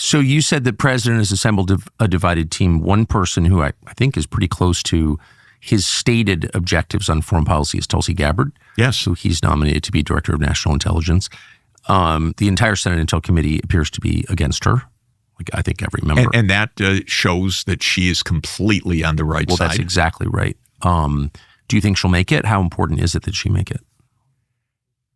So you said the president has assembled a divided team. One person who I think is pretty close to his stated objectives on foreign policy is Tulsi Gabbard. Yes. So he's nominated to be director of national intelligence. The entire Senate Intel Committee appears to be against her. Like, I think every member. And that shows that she is completely on the right side. Well, that's exactly right. Do you think she'll make it? How important is it that she make it?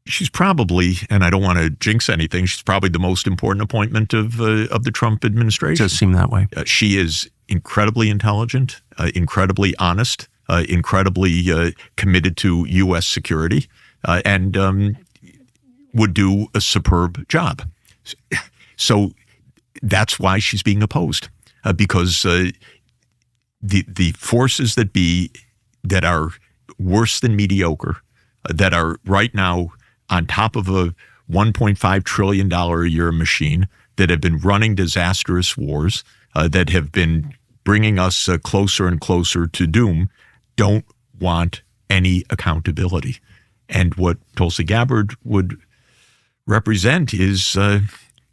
She's probably, and I don't want to jinx anything, she's probably the most important appointment of the Trump administration. It does seem that way. She is incredibly intelligent, incredibly honest, incredibly committed to U.S. security, and would do a superb job. So that's why she's being opposed, because the forces that be that are worse than mediocre, that are right now on top of a $1.5 trillion a year machine, that have been running disastrous wars, that have been bringing us closer and closer to doom, don't want any accountability. And what Tulsi Gabbard would represent is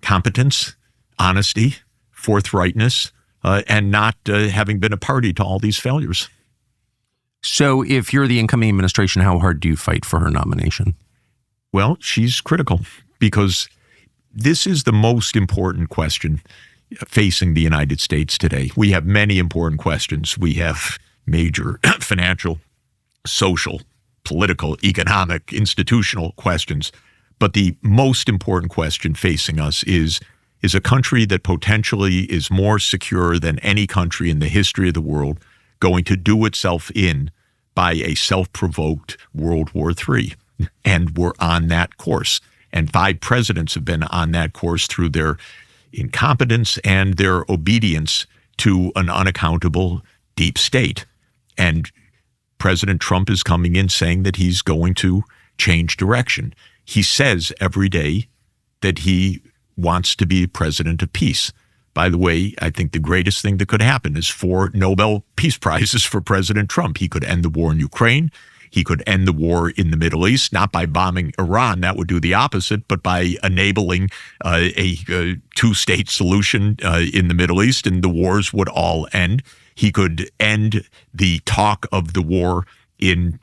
competence, honesty, forthrightness, and not having been a party to all these failures. So if you're the incoming administration, how hard do you fight for her nomination? Well, she's critical because this is the most important question facing the United States today. We have many important questions. We have major financial, social, political, economic, institutional questions. But the most important question facing us is a country that potentially is more secure than any country in the history of the world going to do itself in by a self-provoked World War III. And we're on that course. And 5 presidents have been on that course through their incompetence and their obedience to an unaccountable deep state. And President Trump is coming in saying that he's going to change direction. He says every day that he wants to be president of peace. By the way, I think the greatest thing that could happen is 4 Nobel Peace Prizes for President Trump. He could end the war in Ukraine. He could end the war in the Middle East, not by bombing Iran, that would do the opposite, but by enabling a 2-state solution in the Middle East, and the wars would all end. He could end the talk of the war in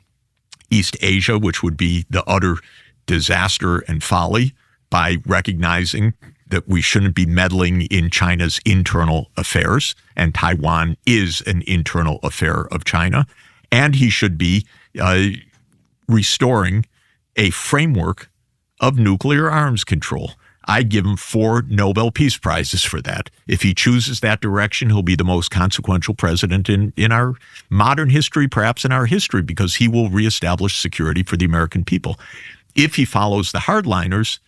East Asia, which would be the utter disaster and folly, by recognizing that we shouldn't be meddling in China's internal affairs, and Taiwan is an internal affair of China. And he should be restoring a framework of nuclear arms control. I give him 4 Nobel Peace Prizes for that. If he chooses that direction, he'll be the most consequential president in our modern history, perhaps in our history, because he will reestablish security for the American people. If he follows the hardliners,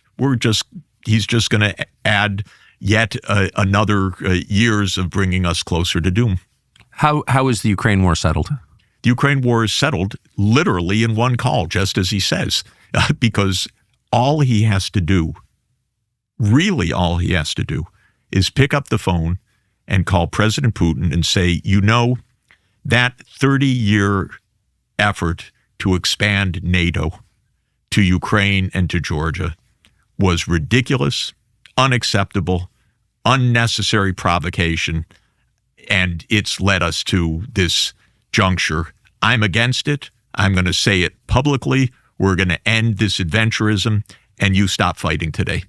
he's just going to add yet another years of bringing us closer to doom. How is the Ukraine war settled? The Ukraine war is settled literally in one call, just as he says, because all he has to do, really all he has to do, is pick up the phone and call President Putin and say, you know, that 30-year effort to expand NATO to Ukraine and to Georgia was ridiculous, unacceptable, unnecessary provocation, and it's led us to this juncture. I'm against it. I'm going to say it publicly. We're going to end this adventurism, and you stop fighting today.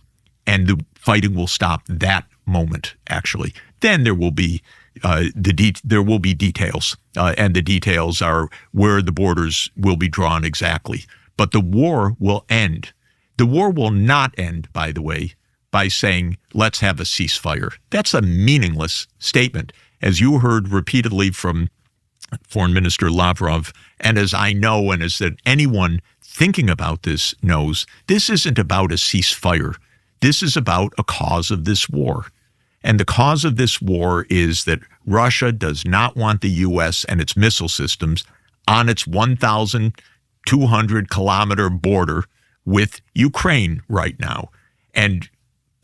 And the fighting will stop that moment, actually. Then there will be details, and the details are where the borders will be drawn exactly. But the war will end. The war will not end, by the way, by saying, let's have a ceasefire. That's a meaningless statement. As you heard repeatedly from Foreign Minister Lavrov, and as I know, and as that anyone thinking about this knows, this isn't about a ceasefire. This is about a cause of this war. And the cause of this war is that Russia does not want the U.S. and its missile systems on its 1,200-kilometer border with Ukraine right now. And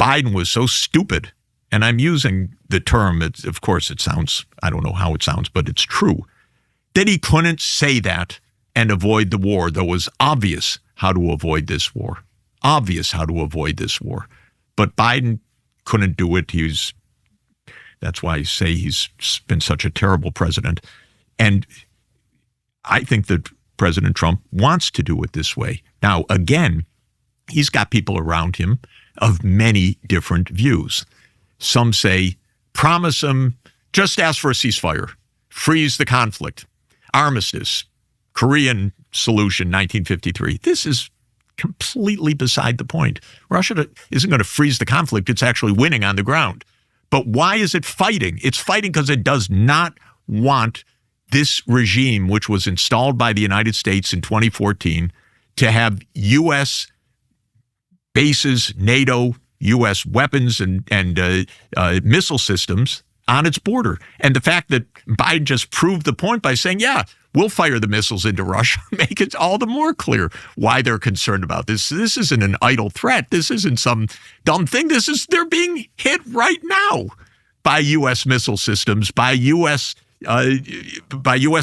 Biden was so stupid, and I'm using the term, of course it sounds, I don't know how it sounds, but it's true, that he couldn't say that and avoid the war, though it was obvious how to avoid this war. Obvious how to avoid this war. But Biden couldn't do it. He was That's why I say he's been such a terrible president. And I think that President Trump wants to do it this way. Now, again, he's got people around him of many different views. Some say, promise him, just ask for a ceasefire, freeze the conflict, armistice, Korean solution, 1953. This is completely beside the point. Russia isn't going to freeze the conflict. It's actually winning on the ground. But why is it fighting? It's fighting because it does not want this regime, which was installed by the United States in 2014, to have U.S. bases, NATO, U.S. weapons and missile systems on its border. And the fact that Biden just proved the point by saying, yeah, we'll fire the missiles into Russia, make it all the more clear why they're concerned about this. This isn't an idle threat. This isn't some dumb thing. They're being hit right now by U.S. missile systems, by U.S.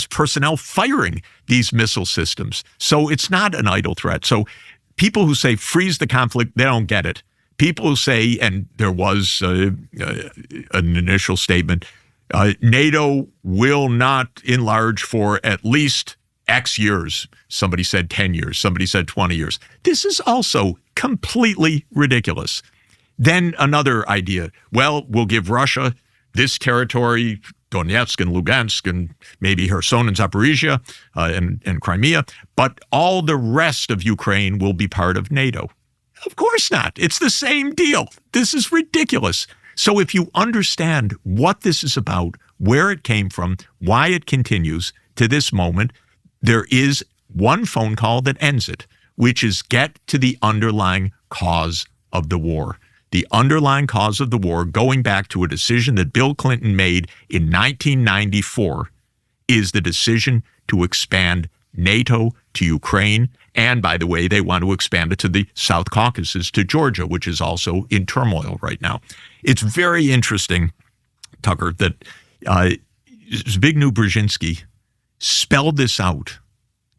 personnel firing these missile systems. So it's not an idle threat. So people who say freeze the conflict, they don't get it. People who say, and there was an initial statement, NATO will not enlarge for at least X years. Somebody said 10 years. Somebody said 20 years. This is also completely ridiculous. Then another idea. Well, we'll give Russia this territory, Donetsk and Lugansk and maybe Kherson and Zaporizhia and Crimea, but all the rest of Ukraine will be part of NATO. Of course not. It's the same deal. This is ridiculous. So if you understand what this is about, where it came from, why it continues to this moment, there is one phone call that ends it, which is get to the underlying cause of the war. The underlying cause of the war, going back to a decision that Bill Clinton made in 1994, is the decision to expand NATO to Ukraine. And by the way, they want to expand it to the South Caucasus, to Georgia, which is also in turmoil right now. It's very interesting, Tucker, that Zbigniew Brzezinski spelled this out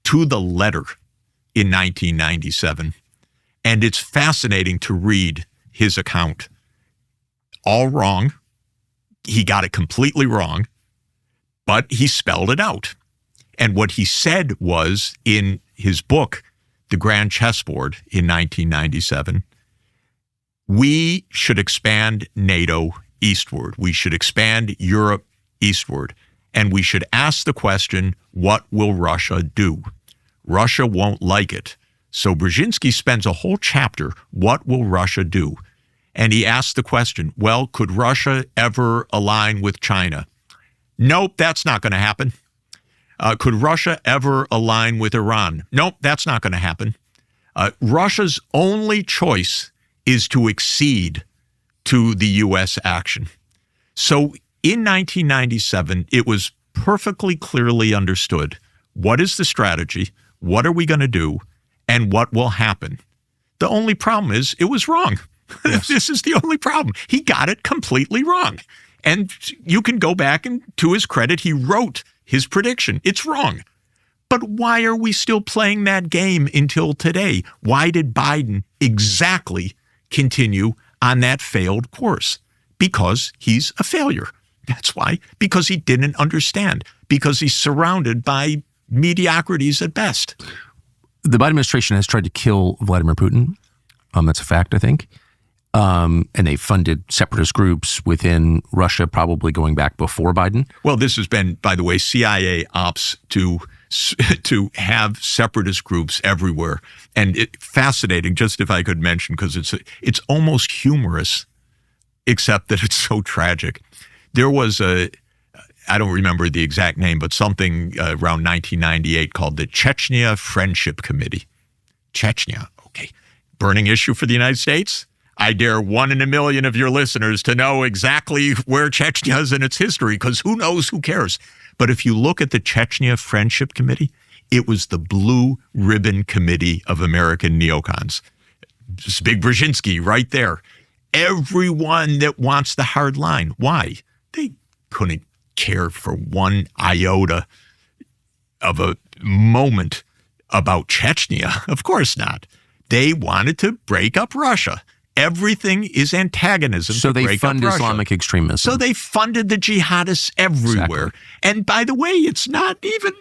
to the letter in 1997. And it's fascinating to read his account. All wrong. He got it completely wrong, but he spelled it out. And what he said was in his book, The Grand Chessboard in 1997, we should expand NATO eastward. We should expand Europe eastward. And we should ask the question, what will Russia do? Russia won't like it. So Brzezinski spends a whole chapter, what will Russia do? And he asks the question, well, could Russia ever align with China? Nope, that's not going to happen. Could Russia ever align with Iran? Nope, that's not going to happen. Russia's only choice is to accede to the U.S. action. So in 1997, it was perfectly clearly understood what is the strategy, what are we going to do, and what will happen. The only problem is it was wrong. Yes. This is the only problem. He got it completely wrong. And you can go back and, to his credit, he wrote his prediction. It's wrong. But why are we still playing that game until today? Why did Biden exactly continue on that failed course? Because he's a failure. That's why. Because he didn't understand. Because he's surrounded by mediocrities at best. The Biden administration has tried to kill Vladimir Putin. That's a fact, I think. And they funded separatist groups within Russia, probably going back before Biden. Well, this has been, by the way, CIA ops to have separatist groups everywhere. And fascinating, just if I could mention, because it's almost humorous, except that it's so tragic. There was I don't remember the exact name, but something around 1998 called the Chechnya Friendship Committee. Chechnya, okay. Burning issue for the United States? I dare 1 in a million of your listeners to know exactly where Chechnya is in its history, because who knows, who cares? But if you look at the Chechnya Friendship Committee, it was the blue ribbon committee of American neocons. This big Brzezinski right there. Everyone that wants the hard line. Why? They couldn't care for one iota of a moment about Chechnya. Of course not. They wanted to break up Russia. Everything is antagonism. So to they break fund up Russia. Islamic extremism. So they funded the jihadists everywhere. Exactly. And by the way, it's not even,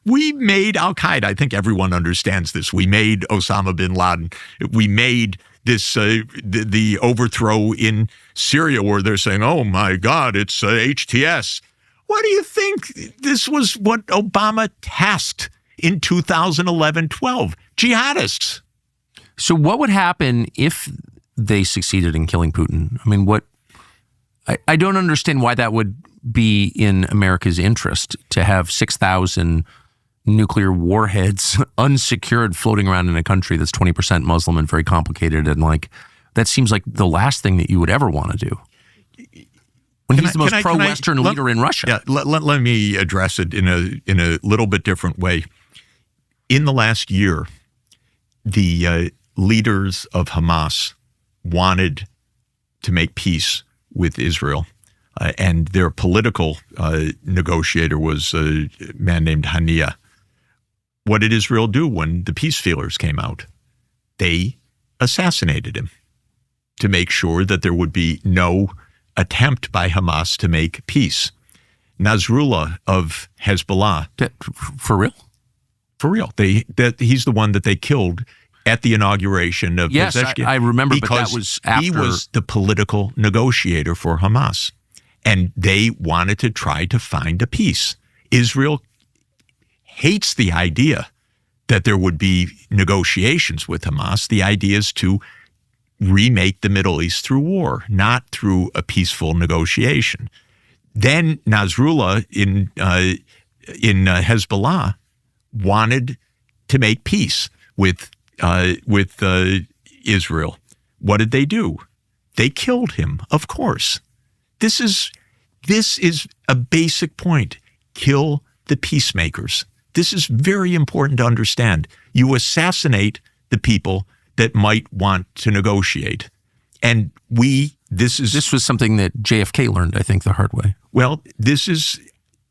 we made Al-Qaeda. I think everyone understands this. We made Osama bin Laden. We made this, the overthrow in Syria where they're saying, oh my God, it's HTS. What do you think? This was what Obama tasked in 2011-12. Jihadists. So what would happen if they succeeded in killing Putin? I mean, I don't understand why that would be in America's interest to have 6,000 nuclear warheads unsecured floating around in a country that's 20% Muslim and very complicated. And that seems like the last thing that you would ever want to do. When he's the most pro-Western leader in Russia. Yeah, let me address it in a little bit different way. In the last year, the leaders of Hamas wanted to make peace with Israel. And their political negotiator was a man named Hania. What did Israel do when the peace feelers came out? They assassinated him to make sure that there would be no attempt by Hamas to make peace. Nasrallah of Hezbollah. For real? For real. He's the one that they killed at the inauguration of Yes, I remember, but that was after. He was the political negotiator for Hamas. And they wanted to try to find a peace. Israel hates the idea that there would be negotiations with Hamas. The idea is to remake the Middle East through war, not through a peaceful negotiation. Then Nasrallah in Hezbollah wanted to make peace with Israel. What did they do? They killed him, of course. This is a basic point. Kill the peacemakers. This is very important to understand. You assassinate the people that might want to negotiate. And this was something that JFK learned, I think, the hard way. Well, this is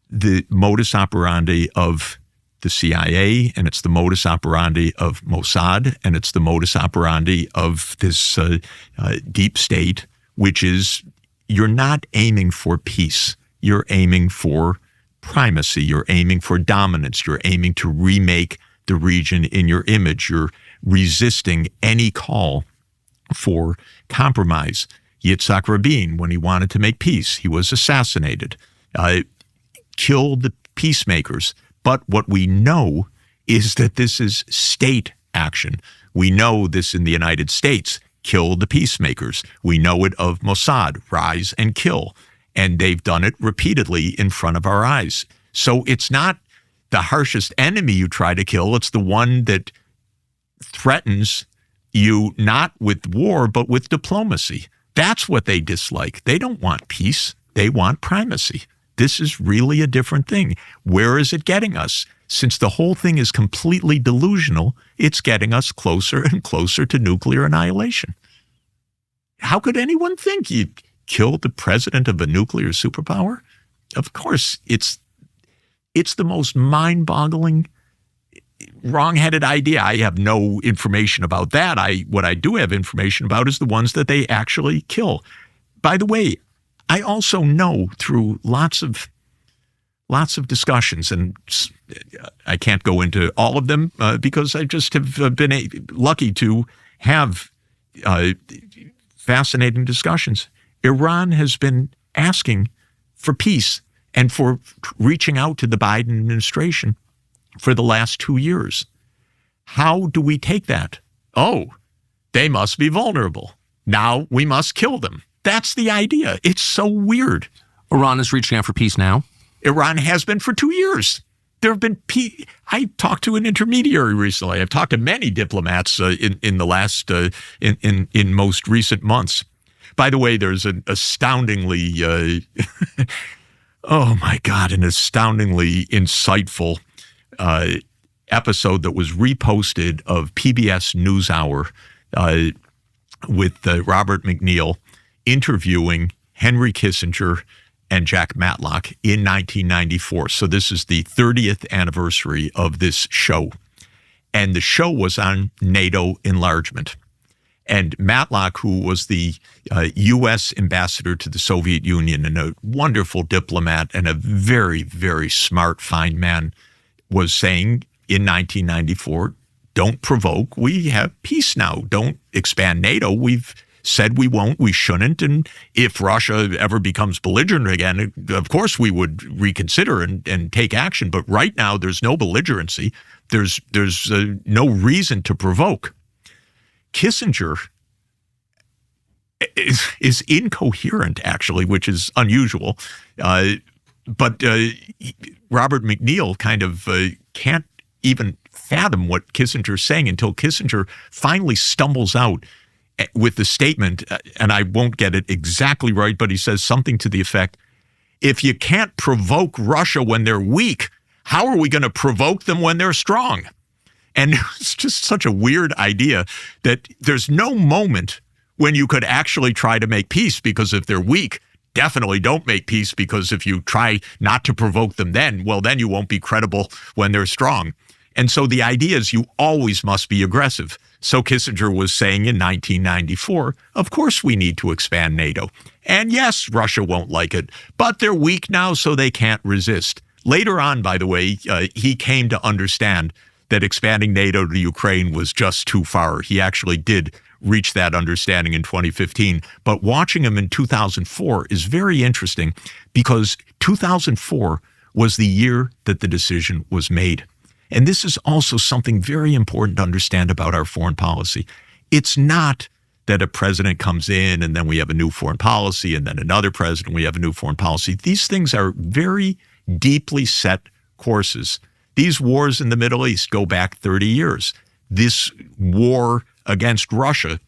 the modus operandi of the CIA, and it's the modus operandi of Mossad, and it's the modus operandi of this deep state, which is you're not aiming for peace. You're aiming for primacy. You're aiming for dominance. You're aiming to remake the region in your image. You're resisting any call for compromise. Yitzhak Rabin, when he wanted to make peace, he was assassinated. Killed the peacemakers. But what we know is that this is state action. We know this in the United States. Kill the peacemakers. We know it of Mossad, rise and kill. And they've done it repeatedly in front of our eyes. So it's not the harshest enemy you try to kill. It's the one that threatens you not with war, but with diplomacy. That's what they dislike. They don't want peace. They want primacy. This is really a different thing. Where is it getting us? Since the whole thing is completely delusional, it's getting us closer and closer to nuclear annihilation. How could anyone think you'd kill the president of a nuclear superpower? Of course, it's the most mind-boggling, wrong-headed idea. I have no information about that. What I do have information about is the ones that they actually kill. By the way, I also know through lots of discussions, and I can't go into all of them because I just have been lucky to have fascinating discussions. Iran has been asking for peace and for reaching out to the Biden administration for the last 2 years. How do we take that? Oh, they must be vulnerable. Now we must kill them. That's the idea. It's so weird. Iran is reaching out for peace now? Iran has been for 2 years. There have been I talked to an intermediary recently. I've talked to many diplomats in the last in most recent months. By the way, there's an astoundingly oh my God, an astoundingly insightful episode that was reposted of PBS NewsHour with Robert McNeil interviewing Henry Kissinger and Jack Matlock in 1994. So this is the 30th anniversary of this show. And the show was on NATO enlargement. And Matlock, who was the U.S. ambassador to the Soviet Union and a wonderful diplomat and a very, very smart, fine man, was saying in 1994, don't provoke. We have peace now. Don't expand NATO. We've said we won't, we shouldn't. And if Russia ever becomes belligerent again, of course we would reconsider and take action. But right now, there's no belligerency. There's no reason to provoke. Kissinger is incoherent, actually, which is unusual. But Robert McNeil kind of can't even fathom what Kissinger's saying until Kissinger finally stumbles out with the statement, and I won't get it exactly right, but he says something to the effect, if you can't provoke Russia when they're weak, how are we going to provoke them when they're strong? And it's just such a weird idea that there's no moment when you could actually try to make peace, because if they're weak, definitely don't make peace, because if you try not to provoke them then, well, then you won't be credible when they're strong. And so the idea is you always must be aggressive. So Kissinger was saying in 1994, of course we need to expand NATO. And yes, Russia won't like it, but they're weak now, so they can't resist. Later on, by the way, he came to understand that expanding NATO to Ukraine was just too far. He actually did reach that understanding in 2015. But watching him in 2004 is very interesting, because 2004 was the year that the decision was made. And this is also something very important to understand about our foreign policy. It's not that a president comes in and then we have a new foreign policy, and then another president, we have a new foreign policy. These things are very deeply set courses. These wars in the Middle East go back 30 years. This war against Russia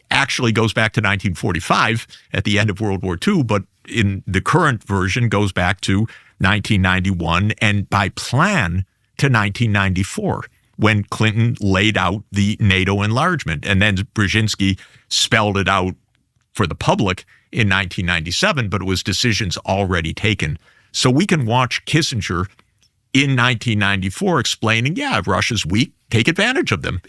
actually goes back to 1945 at the end of World War II, but in the current version goes back to 1991, and by plan to 1994, when Clinton laid out the NATO enlargement. And then Brzezinski spelled it out for the public in 1997, but it was decisions already taken. So we can watch Kissinger in 1994 explaining, yeah, if Russia's weak, take advantage of them.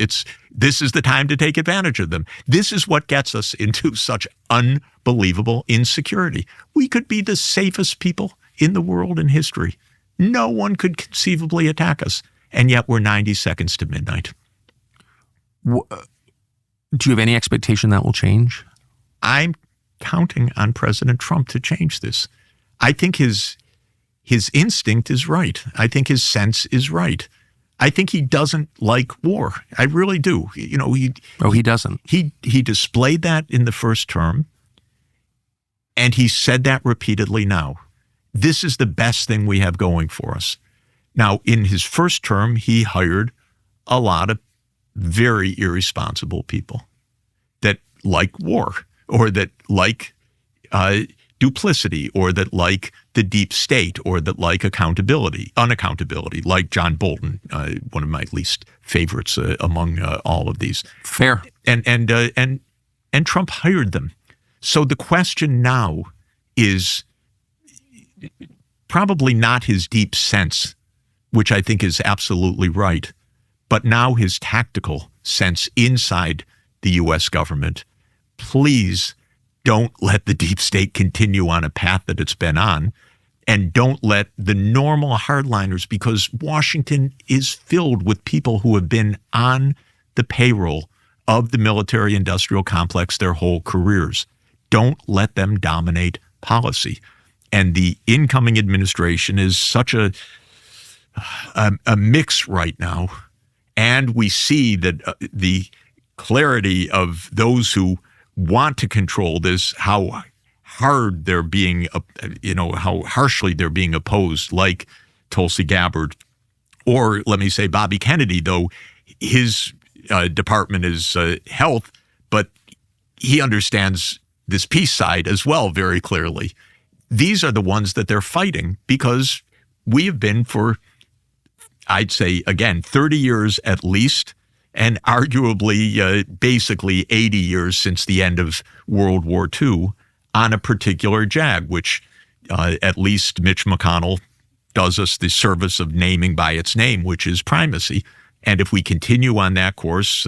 This is the time to take advantage of them. This is what gets us into such unbelievable insecurity. We could be the safest people in the world in history. No one could conceivably attack us, and yet we're 90 seconds to midnight. Do you have any expectation that will change? I'm counting on President Trump to change this. I think his instinct is right. I think his sense is right. I think he doesn't like war. I really do. You know, he doesn't. He displayed that in the first term, and he said that repeatedly now. This is the best thing we have going for us. Now, in his first term, he hired a lot of very irresponsible people that like war, or that like duplicity, or that like the deep state, or that like unaccountability, like John Bolton, one of my least favorites among all of these. Fair. And Trump hired them. So the question now is probably not his deep sense, which I think is absolutely right, but now his tactical sense inside the U.S. government. Please don't let the deep state continue on a path that it's been on, and don't let the normal hardliners, because Washington is filled with people who have been on the payroll of the military-industrial complex their whole careers. Don't let them dominate policy. And the incoming administration is such a mix right now. And we see that the clarity of those who want to control this, how hard they're being, how harshly they're being opposed, like Tulsi Gabbard, or let me say Bobby Kennedy, though his department is health, but he understands this peace side as well very clearly. These are the ones that they're fighting, because we have been for, I'd say, again, 30 years at least, and arguably basically 80 years since the end of World War II, on a particular jag, which at least Mitch McConnell does us the service of naming by its name, which is primacy. And if we continue on that course,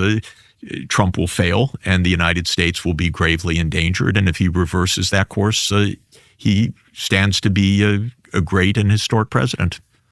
Trump will fail and the United States will be gravely endangered. And if he reverses that course, he stands to be a great and historic president.